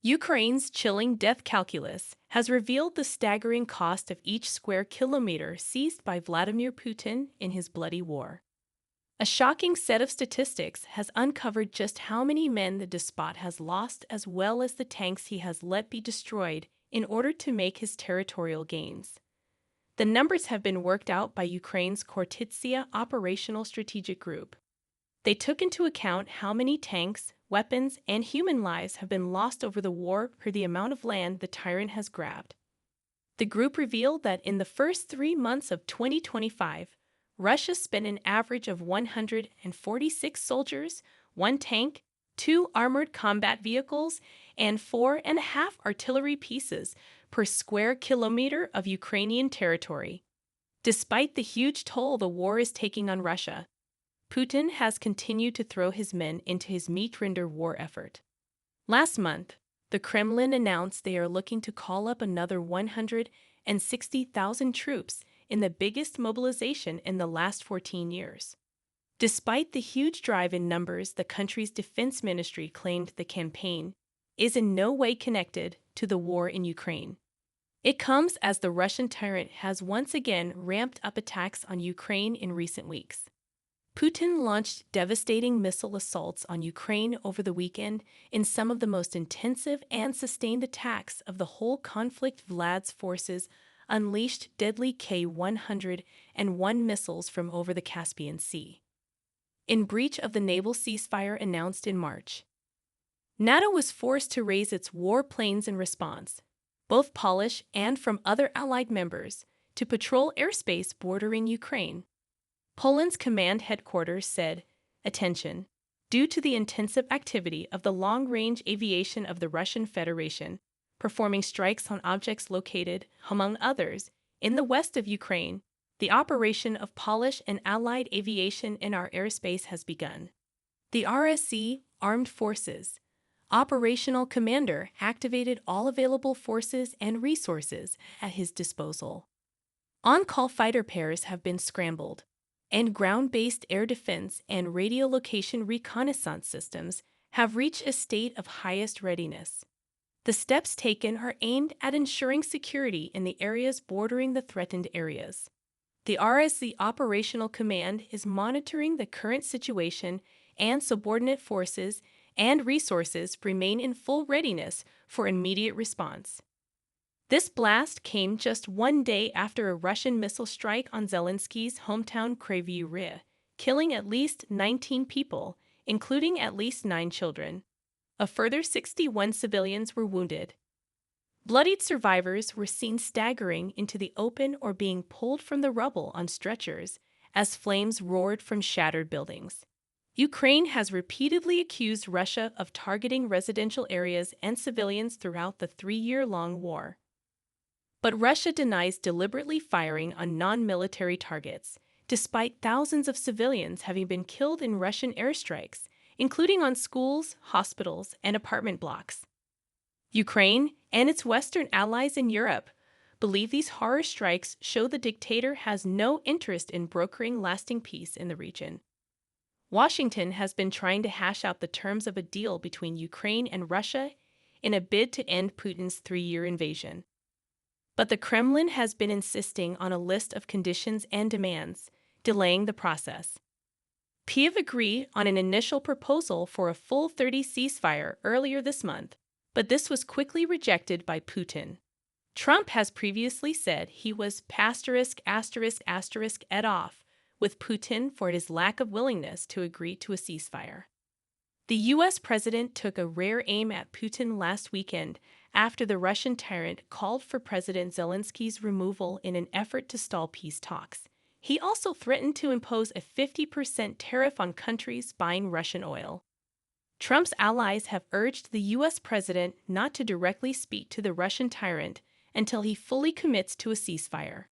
Ukraine's chilling death calculus has revealed the staggering cost of each square kilometer seized by Vladimir Putin in his bloody war. A shocking set of statistics has uncovered just how many men the despot has lost, as well as the tanks he has let be destroyed in order to make his territorial gains. The numbers have been worked out by Ukraine's Kortitsia Operational Strategic Group. They took into account how many tanks, weapons, and human lives have been lost over the war per the amount of land the tyrant has grabbed. The group revealed that in the first 3 months of 2025, Russia spent an average of 146 soldiers, 1 tank, 2 armored combat vehicles, and 4.5 artillery pieces per square kilometer of Ukrainian territory. Despite the huge toll the war is taking on Russia, Putin has continued to throw his men into his meat-render war effort. Last month, the Kremlin announced they are looking to call up another 160,000 troops in the biggest mobilization in the last 14 years. Despite the huge drive in numbers, the country's defense ministry claimed the campaign is in no way connected to the war in Ukraine. It comes as the Russian tyrant has once again ramped up attacks on Ukraine in recent weeks. Putin launched devastating missile assaults on Ukraine over the weekend in some of the most intensive and sustained attacks of the whole conflict. Vlad's forces unleashed deadly K-101 missiles from over the Caspian Sea, in breach of the naval ceasefire announced in March. NATO was forced to raise its warplanes in response, both Polish and from other allied members, to patrol airspace bordering Ukraine. Poland's command headquarters said, "Attention, due to the intensive activity of the long-range aviation of the Russian Federation, performing strikes on objects located, among others, in the west of Ukraine, the operation of Polish and Allied aviation in our airspace has begun." The RSC Armed Forces operational commander activated all available forces and resources at his disposal. On-call fighter pairs have been scrambled, and ground-based air defense and radiolocation reconnaissance systems have reached a state of highest readiness. The steps taken are aimed at ensuring security in the areas bordering the threatened areas. The RSC Operational Command is monitoring the current situation, and subordinate forces and resources remain in full readiness for immediate response. This blast came just 1 day after a Russian missile strike on Zelensky's hometown Kryvyi Rih, killing at least 19 people, including at least 9 children. A further 61 civilians were wounded. Bloodied survivors were seen staggering into the open or being pulled from the rubble on stretchers as flames roared from shattered buildings. Ukraine has repeatedly accused Russia of targeting residential areas and civilians throughout the 3-year-long war. But Russia denies deliberately firing on non-military targets, despite thousands of civilians having been killed in Russian airstrikes, including on schools, hospitals, and apartment blocks. Ukraine and its Western allies in Europe believe these horror strikes show the dictator has no interest in brokering lasting peace in the region. Washington has been trying to hash out the terms of a deal between Ukraine and Russia in a bid to end Putin's 3-year invasion. But the Kremlin has been insisting on a list of conditions and demands, delaying the process. Kyiv agreed on an initial proposal for a full 30 ceasefire earlier this month, but this was quickly rejected by Putin. Trump has previously said he was **** off with Putin for his lack of willingness to agree to a ceasefire. The U.S. president took a rare aim at Putin last weekend after the Russian tyrant called for President Zelensky's removal in an effort to stall peace talks. He also threatened to impose a 50% tariff on countries buying Russian oil. Trump's allies have urged the U.S. president not to directly speak to the Russian tyrant until he fully commits to a ceasefire.